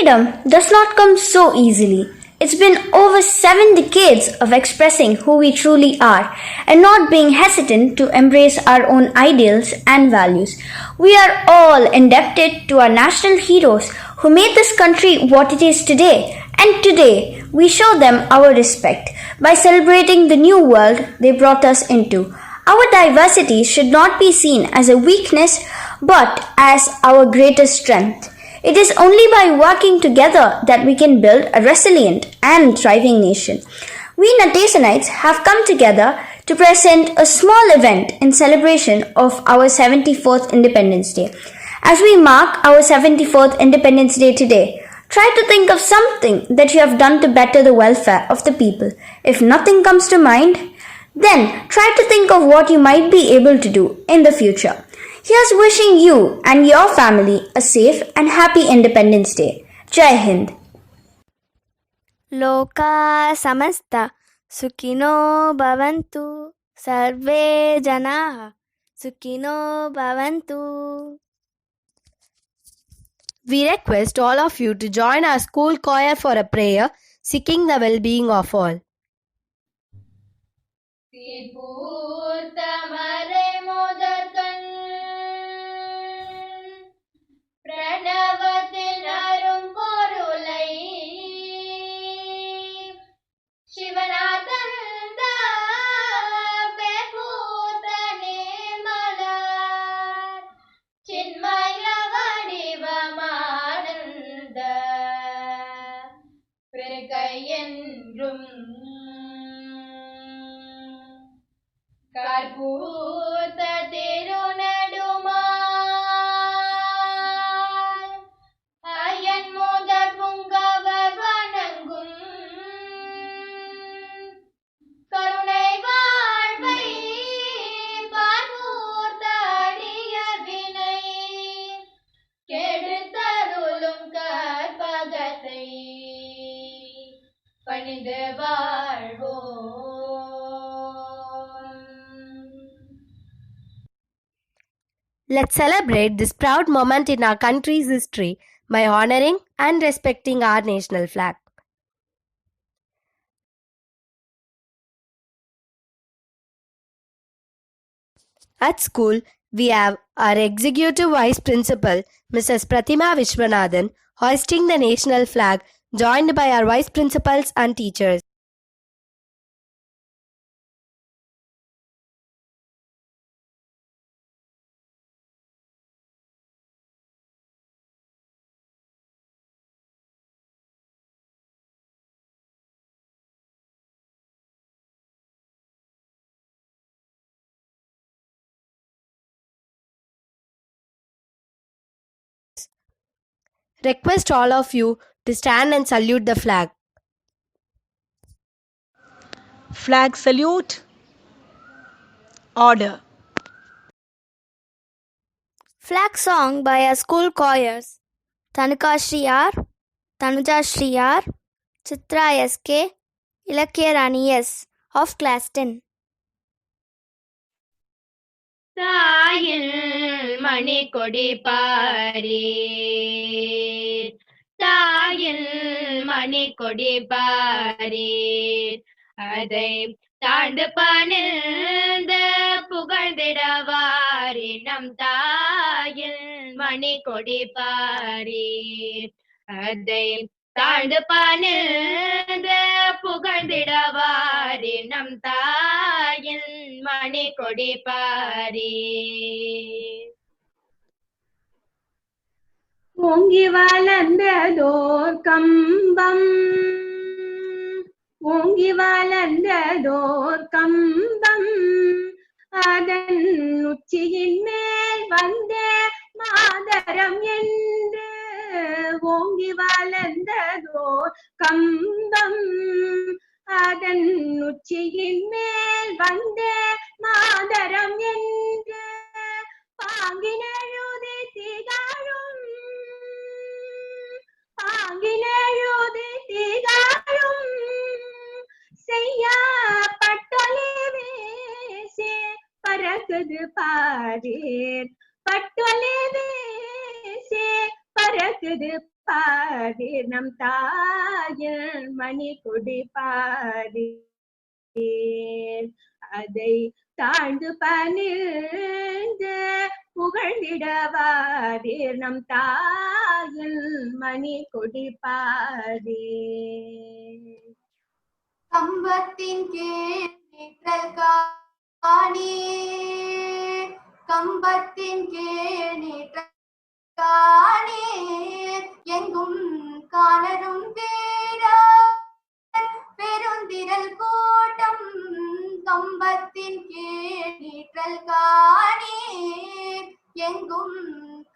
Freedom does not come so easily. It's been over 7 decades of expressing who we truly are and not being hesitant to embrace our own ideals and values. We are all indebted to our national heroes who made this country what it is today, and today we show them our respect by celebrating the new world they brought us into. Our diversity should not be seen as a weakness but as our greatest strength. It is only by working together that we can build a resilient and thriving nation. We Natesanites have come together to present a small event in celebration of our 74th Independence Day. As we mark our 74th Independence Day today, try to think of something that you have done to better the welfare of the people. If nothing comes to mind, then try to think of what you might be able to do in the future. Here's wishing you and your family a safe and happy Independence Day. Jai Hind. Loka samasta sukhino bhavantu sarve janaah sukhino bhavantu. We request all of you to join our school choir for a prayer seeking the well-being of all. பிரணவத்தின் அரும்பொருளை சிவநாதந்த பெபூத நேர்மலர் சின்மய வடிவமானந்த பெருகையென்றும் கற்பூத்த திருநெடுமால் அயன் முதற் புங்கவர் வணங்கும் கருணை வாழ்வை பார்மூர்த்த அடியவினை கெடுத்தருளும் கற்பகத்தை பணிந்து வாழ்வோம். Let's celebrate this proud moment in our country's history by honoring and respecting our national flag. At school, we have our Executive Vice Principal, Mrs. Pratima Vishwanathan, hoisting the national flag, joined by our Vice Principals and teachers. Request all of you to stand and salute the flag. Flag salute. Order. Flag song by our school choirs Tanuka Shri R, Tanuja Shri R, Chitra SK, Ilakya Rani S of class 10. தாயில் மணி கொடி பாரே தாயில் மணி கொடி பாரே அதை தாண்டு பணிந்த புகழ்ந்திடவாரே நம் தாயில் மணி கொடி பாரே அதை தாண்டு பணிந்த புகழ்ந்திடவாரே நம் தாயில் மணி கொடி பாரே. ஓங்கி வளர்ந்ததோர் கம்பம் ஓங்கி வளர்ந்ததோர் கம்பம் அதன் உச்சியின் மேல் வந்த மாதரம் என்று ஓங்கி வளர்ந்ததோர் கம்பம் அதன் உச்சியின் மேல் வந்த மாதரம் என்று பாங்கினழுதி திகழும் பாங்கினழுதி திகழும் செய்யா பட்டொலி வீசி பறக்குது பாரீர் பட்டொலி வீசி பறக்குது பாரீர் நம் தாயின் மணி கொடி பாரீர் அதை தாழ்ந்து பணிந்து புகழ்ந்திடவாரீர் நம் தாயின் மணி கொடி பாரீர் கம்பத்தின் கீழ் நீற்றல் காணீர் கம்பத்தின் கீழ் நீற்றல் காணீர் எங்கும் காணரும் வீரர் பெருந்திரள் கூட்டம் கம்பத்தின் கீழ் நீற்றல் காணீர் எங்கும்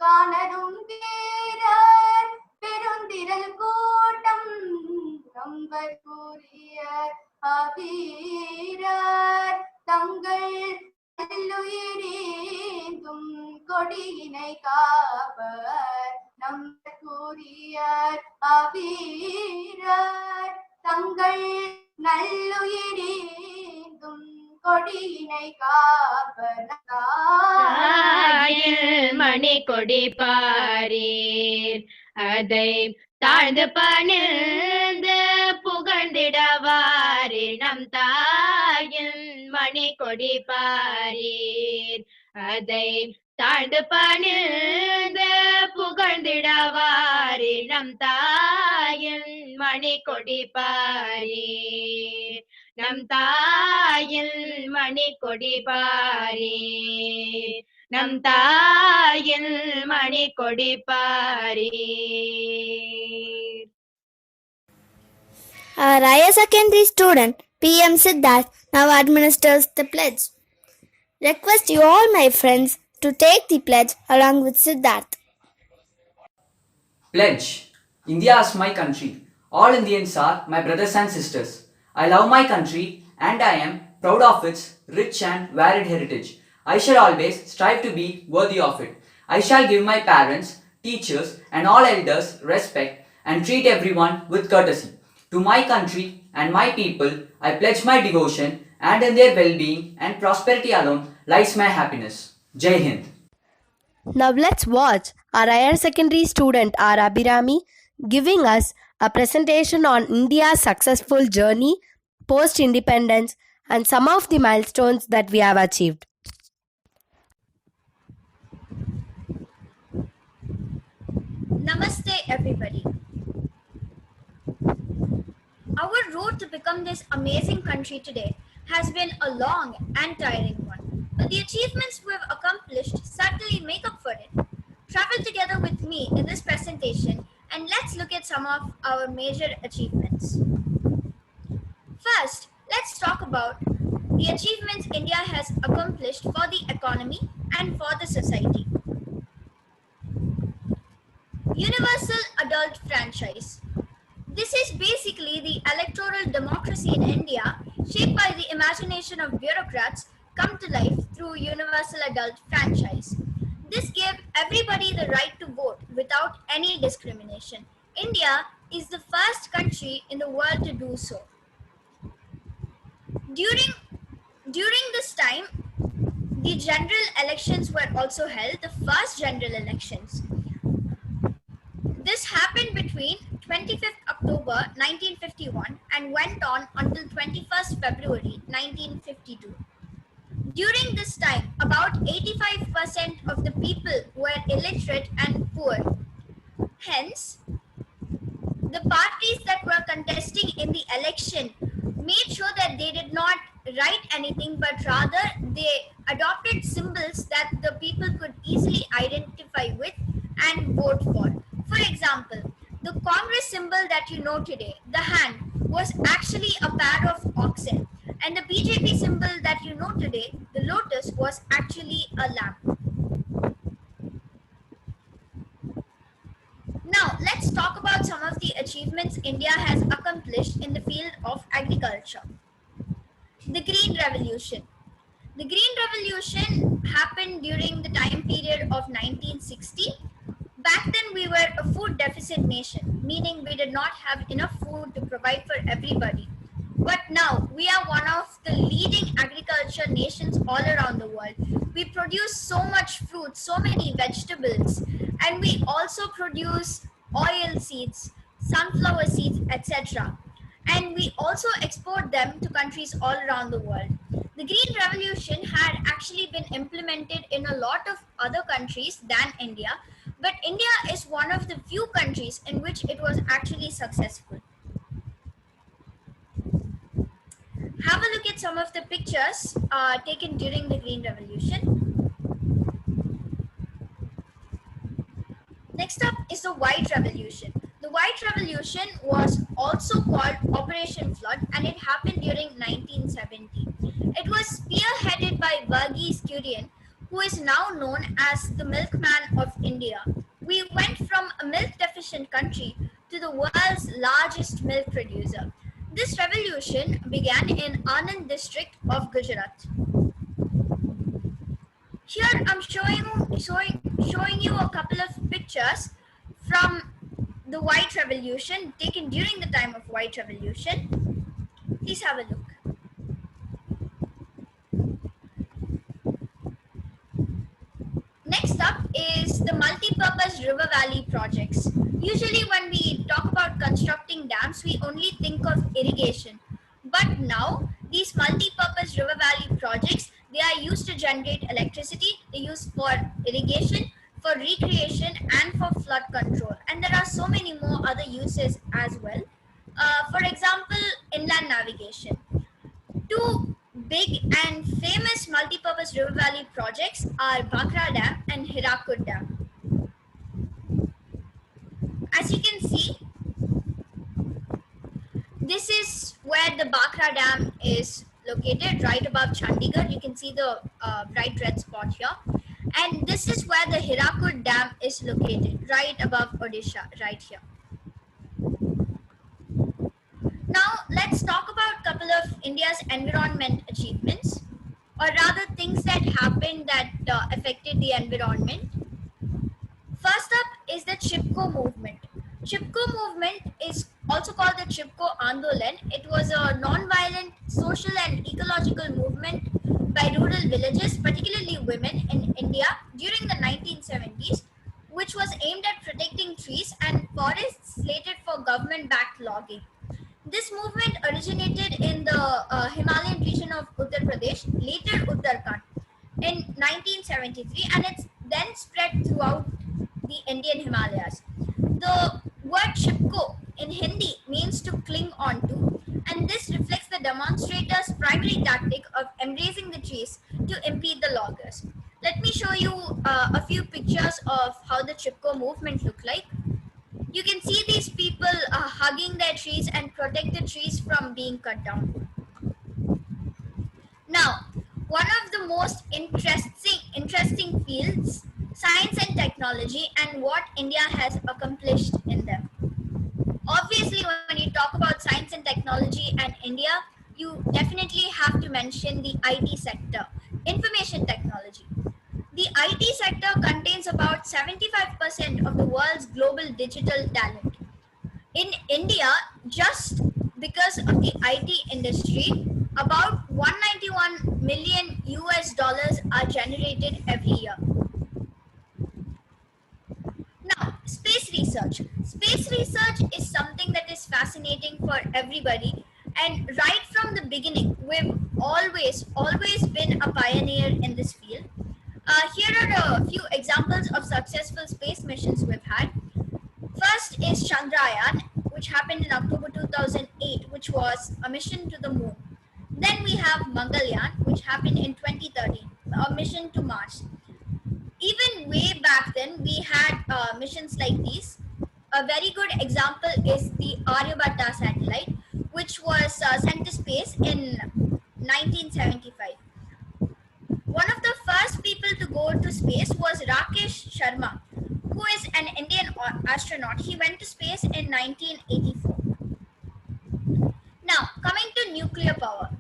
காணரும் வீரர் பெருந்திரள் கூட்டம் கம்பற்குரிய வீரர் தங்கள் நல்லுயிரேந்தும் கொடியினை காப்பர் நம்பற்குரிய வீரர் தங்கள் நல்லுயிரேந்தும் கொடியினை காப்பர் மணி கொடி பாரீர் அதை தாழ்ந்து பணிந்து புகழ்ந்திடவாரே நம் தாயின் மணி கொடி பாரீர் அதை தாழ்ந்து பணிந்து புகழ்ந்திடவாரே நம் தாயின் மணி கொடி பாரீர் நம் தாயின் மணி கொடி பாரீர் நம் தாயின் மணி கொடி பாரீர். Our higher secondary student, PM Siddharth, now administers the pledge. Request you all, my friends, to take the pledge along with Siddharth. Pledge. India is my country. All Indians are my brothers and sisters. I love my country and I am proud of its rich and varied heritage. I shall always strive to be worthy of it. I shall give my parents, teachers and all elders respect and treat everyone with courtesy. To my country and my people, I pledge my devotion, and in their well-being and prosperity alone lies my happiness. Jai Hind. Now let's watch our higher secondary student R. Abhirami giving us a presentation on India's successful journey post-independence and some of the milestones that we have achieved. Namaste, everybody. Our road to become this amazing country today has been a long and tiring one, but the achievements we've accomplished certainly make up for it. Travel together with me in this presentation and let's look at some of our major achievements. First, let's talk about the achievements India has accomplished for the economy and for the society. Universal adult franchise. This is basically the electoral democracy in India, shaped by the imagination of bureaucrats, come to life through universal adult franchise. This gave everybody the right to vote without any discrimination. India is the first country in the world to do so. During this time, the general elections were also held, the first general elections. This happened between 25th October 1951 and went on until 21st February 1952. During this time, about 85% of the people were illiterate and poor. Hence, the parties that were contesting in the election made sure that they did not write anything, but rather they adopted symbols that the people could easily identify with and vote for. For example, the Congress symbol that you know today, the hand, was actually a pair of oxen, and the BJP symbol that you know today, the lotus, was actually a lamb. Now, let's talk about some of the achievements India has accomplished in the field of agriculture. The Green Revolution. The Green Revolution happened during the time period of 1960. Back then, we were a food deficit nation, meaning we did not have enough food to provide for everybody. But now, we are one of the leading agriculture nations all around the world. We produce so much fruit, so many vegetables, and we also produce oil seeds, sunflower seeds, etc. And we also export them to countries all around the world. The Green Revolution had actually been implemented in a lot of other countries than India, but India is one of the few countries in which it was actually successful. Have a look at some of the pictures taken during the Green Revolution. Next up is the White Revolution. The White Revolution was also called Operation Flood and it happened during 1970. It was spearheaded by Verghese Kurian, who is now known as the milkman of India. We went from a milk deficient country to the world's largest milk producer. This revolution began in Anand district of Gujarat. Here I'm showing you a couple of pictures from the White Revolution taken during the time of White Revolution. Please have a look. Next up is the multi-purpose river valley projects. Usually when we talk about constructing dams, we only think of irrigation. But now, these multi-purpose river valley projects, they are used to generate electricity, they are used for irrigation, for recreation and for flood control. And there are so many more other uses as well. For example, inland navigation. Two big and famous multi-purpose river valley projects are Bhakra Dam and Hirakud Dam. As you can see, this is where the Bhakra Dam is located, right above Chandigarh. You can see the bright red spot here. And this is where the Hirakud Dam is located, right above Odisha, right here. Now, let's talk about a couple of India's environment achievements, or rather things that happened that affected the environment. First up is the Chipko movement. Chipko movement is also called the Chipko Andolan. It was a non-violent social and ecological movement by rural villages, particularly women in India during the 1970s, which was aimed at protecting trees and forests slated for government-backed logging. This movement originated in the Himalayan region of Uttar Pradesh, later Uttarakhand, in 1973, and it's then spread throughout the Indian Himalayas. The word Chipko in Hindi means to cling onto, and this reflects the demonstrators' primary tactic of embracing the trees to impede the loggers. Let me show you a few pictures of how the Chipko movement looked like. You can see these people hugging their trees and protect the trees from being cut down. Now, one of the most interesting fields, science and technology, and what India has accomplished in them. Obviously, when you talk about science and technology and India, you definitely have to mention the IT sector, information technology. The IT sector contains about 75% of the world's global digital talent. In India, just because of the IT industry, about 191 million US dollars are generated every year. Now, space research. Space research is something that is fascinating for everybody. And right from the beginning, we've always been a pioneer in this field. Here are a few examples of successful space missions we've had. First is Chandrayaan, which happened in October 2008, which was a mission to the moon. Then we have Mangalyaan, which happened in 2013, a mission to Mars. Even way back then, we had missions like these. A very good example is the Aryabhatta satellite, which was sent to space in 1975. One of the first people to go to space was Rakesh Sharma, who is an Indian astronaut. He went to space in 1984. Now, coming to nuclear power.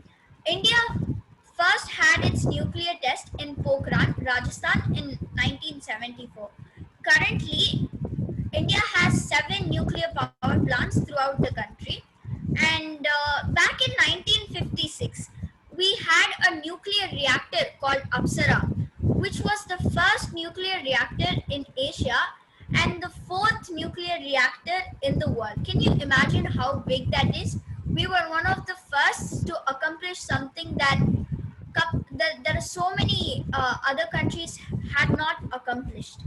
India first had its nuclear test in Pokhran, Rajasthan in 1974. Currently, India has 7 nuclear power plants throughout the country. And back in 1956, we had a nuclear reactor called Apsara, which was the first nuclear reactor in Asia and the fourth nuclear reactor in the world. Can you imagine how big that is? We were one of the first to accomplish something that there are so many other countries had not accomplished.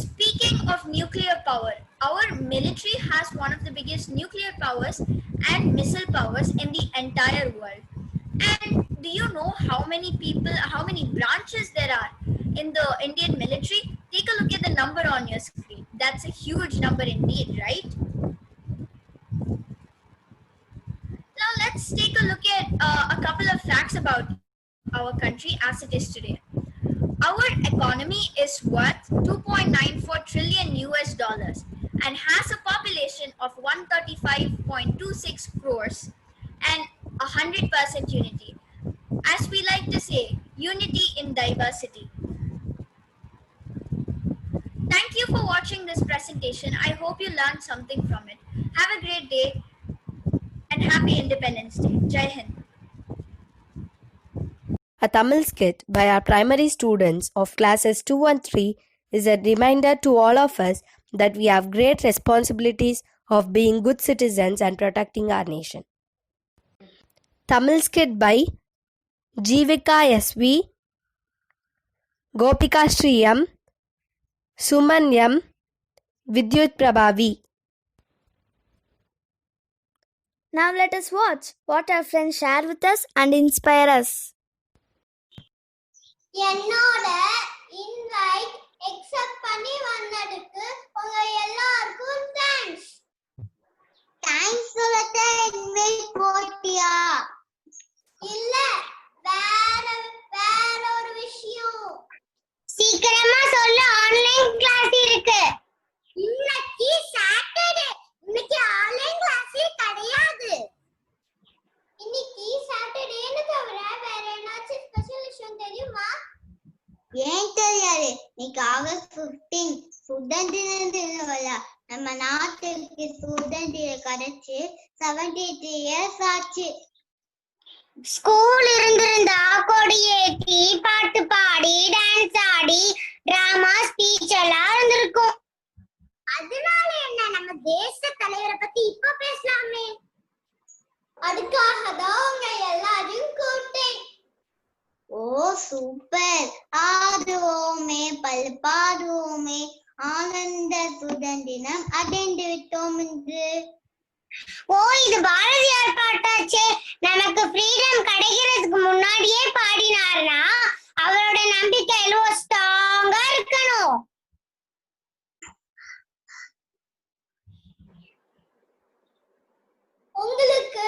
Speaking of nuclear power, our military has one of the biggest nuclear powers and missile powers in the entire world. And do you know how many people, how many branches there are in the Indian military? Take a look at the number on your screen. That's a huge number indeed, right? Now let's take a look at a couple of facts about our country as it is today. Our economy is worth 2.94 trillion US dollars and has a population of 135.26 crores and 100% unity. As we like to say, unity in diversity. Thank you for watching this presentation. I hope you learned something from it. Have a great day and happy Independence Day. Jai Hind. A Tamil skit by our primary students of classes 2 and 3 is a reminder to all of us that we have great responsibilities of being good citizens and protecting our nation. Tamil skit by Jivika SV, Gopika Shri M, Suman M, Vidyut Prabhavi. Now let us watch what our friends share with us and inspire us. என்னோட invite except பண்ணி வந்ததுக்கு உங்க எல்லாருக்கும் thanks. Thanks சொல்லிட்டு invite போட்டியா? இல்ல, வேற வேற ஒரு விஷயம். சீக்கிரமா சொல்லு, ஆன்லைன் கிளாஸ் இருக்கு. இன்னைக்கு சாட்டர்டே, இன்னைக்கு ஆன்லைன் கிளாஸே கிடையாது. இன்னைக்கு சாட்டர்டேன்னு தவிர வேற ஏதாச்சும் ஸ்பெஷல் விஷயம் தெரியுமா? ஏன் தெரியாது? இன்னைக்கு ஆகஸ்ட் 15 சுதந்திர தினம். நம்ம நாட்டுக்கு சுதந்திரம் கிடைச்சு 73 இயர்ஸ் ஆச்சு. ஸ்கூல் இருந்திருந்தா கொடியேற்றி பாட்டு பாடி டான்ஸ் ஆடி டிராமா ஸ்பீச் எல்லாம் இருந்திருக்கும். அதனால என்ன, நம்ம தேச தலைவரை பத்தி இப்ப பேசலாமே. அதுக்காக தான் உங்க எல்லாரையும் கூப்பிட்டேன். ஓ சூப்பர். ஆடுவோமே பல்பாடுவோமே ஆனந்த சுதந்திரம் அடைந்து விட்டோம் என்று. ஓ இது பாரதியார் பாட்டாச்சே. நமக்கு ஃப்ரீடம் கிடைக்கிறதுக்கு முன்னாடியே பாடினார்னா அவரோட நம்பிக்கை எவ்வளவு ஸ்ட்ராங்கா இருக்கணும். உங்களுக்கு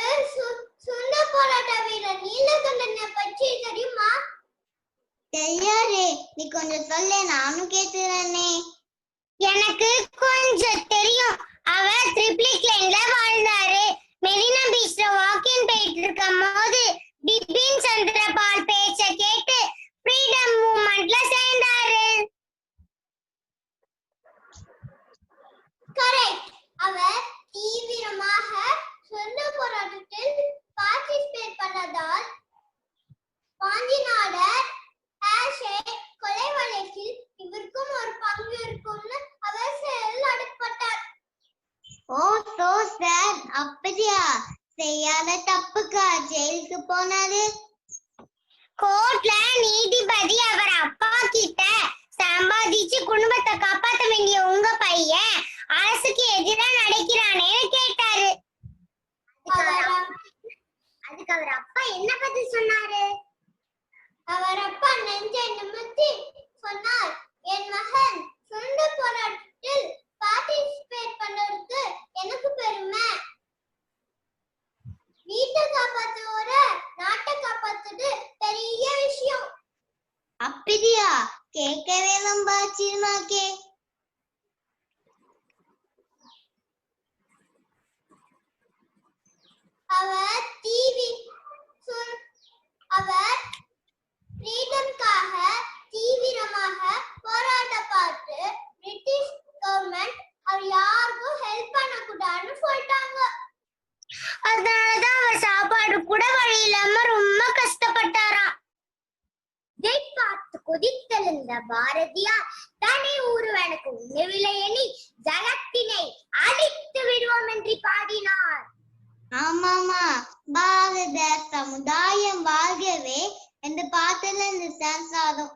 சுதந்திர போராட்ட வீரர் நீலகண்டனை பற்றி தெரியுமா? தெரியாதே, நீ கொஞ்சம் சொல்ல, நானும் கேட்கிறேனே. எனக்கு கொஞ்சம் தெரியும். அவர் ட்ரிப்ளிக் லைன்ல வாழ்ந்தாரு. மெரினா பீச்ல வாக்கிங் போயிட்டு இருக்கும் போது பிபின் சந்திரபால் பேச்ச கேட்டு ஃப்ரீடம் மூவ்மெண்ட்ல சேர்ந்தாரு. கரெக்ட். அவர் தீவிரமாக சுதந்திர போராட்டத்தில் பார்ட்டிசிபேட் பண்ணதால் காந்திநாடர் கொலை வழக்கில் இவருக்கும் ஒரு பங்கு இருக்கும்னு அவர் செயல் அடக்கப்பட்டார். ஓ சோ சேட். அப்படியா? செய்யாத தப்புக்கா ஜெயிலுக்கு போனாரு? கோர்ட்ல நீதிபதி அவர் அப்பா கிட்ட சம்பாதிச்சு குடும்பத்தை காப்பாற்ற வேண்டிய உங்க பையன் அரசுக்கு எதிராக நடக்கிறானே கேட்டாரு. அதுக்கு அவர் அப்பா என்ன பதில் சொன்னாரு? அவர் அப்பா நெஞ்சை நிமிர்த்தி சொன்னார், என் மகன் சுதந்திர போராட்டத்தில் பார்ட்டிசிபேட் பண்ணதுக்கு எனக்கு பெருமை. வீட்டை காப்பாத்துவோட நாட்டை காப்பாத்துறது பெரிய விஷயம். அப்படியா? கேட்கவே ரொம்ப ஆச்சரியமாக்கே. அவர் ஃப்ரீடம்காக தீவிரமாக போராட்ட பார்த்து பிரிட்டிஷ் கவர்மெண்ட் அவர் யாருக்கும் ஹெல்ப் பண்ணக்கூடாதுன்னு சொல்லிட்டாங்க. அதனாலதான் அவர் சாப்பாடு கூட வழி இல்லாம ரொம்ப கஷ்டப்பட்டாராம். இதை பார்த்து கொதித்தெழுந்த இருந்த பாரதியார் தனி ஒருவனுக்கு உணவில்லை எண்ணி ஜகத்தினை அழித்து விடுவோம் என்று பாடினார். ஆமாமா, பாரத சமுதாயம் வாழ்கவே என்று பார்த்தல இந்த சாதம்.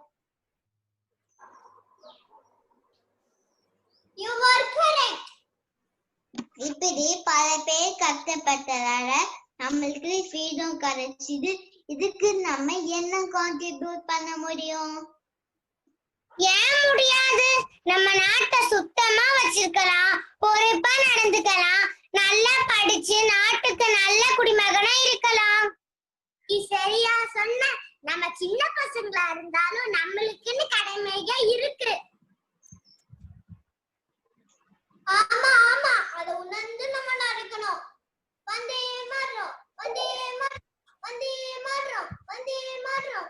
You are correct. இப்படி பல பேர் கஷ்டப்பட்டதால நம்மளுக்கு ஃப்ரீடம் கிடைச்சிது. இதுக்கு நம்ம என்ன கான்ட்ரிபியூட் பண்ண முடியும்? ஏன் முடியாது? நம்ம நாட்டை சுத்தமா வச்சிருக்கலாம், பொறுப்பா நடந்துக்கலாம், நல்லா படிச்சு நாட்டுக்கு நல்ல குடிமகனா இருக்கலாம். நீ சரியா சொன்ன. நம்ம சின்ன பசங்களா இருந்தாலும் நம்மளுக்குன்னு கடமையா இருக்கு. ஆமா ஆமா, அதை உணர்ந்து நம்ம நடக்கணும். வந்தே மாறோம், வந்தே மாறோம், வந்தே மாறோம், வந்தே மாறோம்.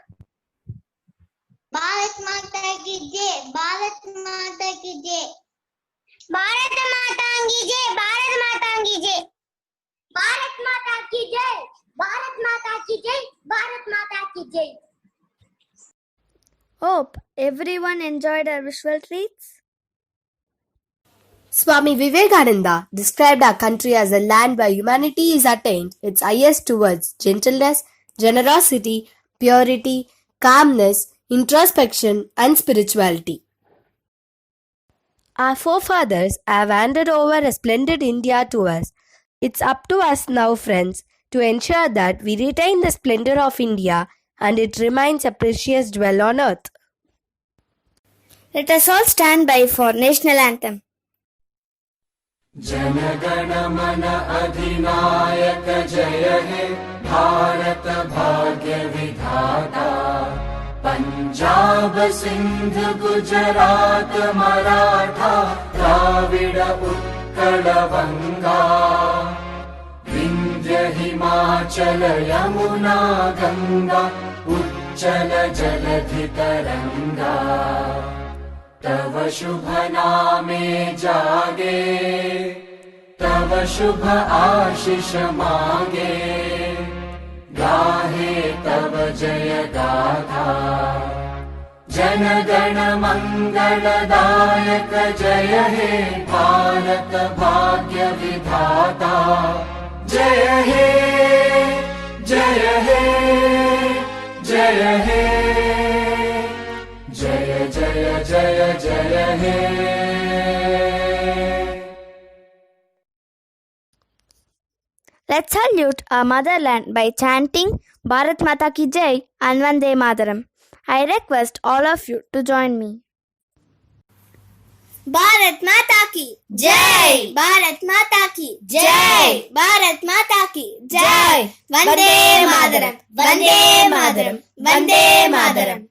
பாரத் மாதா கி ஜெய், பாரத் மாதா கி ஜெய், பாரத் மாதா கி ஜெய், பாரத் மாதா கி ஜெய், பாரத் மாதா கி ஜெய், பாரத் மாதா கி ஜெய், பாரத் மாதா கி Jai. Hope everyone enjoyed our visual treats. Swami Vivekananda described our country as a land where humanity is attained its highest towards gentleness, generosity, purity, calmness, introspection, and spirituality. Our forefathers have handed over a splendid India to us. It's up to us now, friends, to ensure that we retain the splendor of India and it remains a precious jewel on earth. Let us all stand by for national anthem. जनगण मन अधिनायक जय हे भारत भाग्य विधाता पंजाब सिंध गुजरात मराठा द्राविड उत्कल बंगा विंध्य हिमाचल यमुना गंगा उच्चल जलधि तरंगा तव शुभ नामे जागे तव शुभ आशीष मांगे गाहे तव जय गाथा जन गण मंगलदायक जय हे भारत भाग्य विधाता जय हे जय हे जय हे जय जय जय जय हे. Let's salute our motherland by chanting Bharat Mata Ki Jai and Vande Mataram. I request all of you to join me. Bharat माता की जय, भारत माता की जय, भारत माता की जय. वंदे मातरम, वंदे मातरम, वंदे मातरम.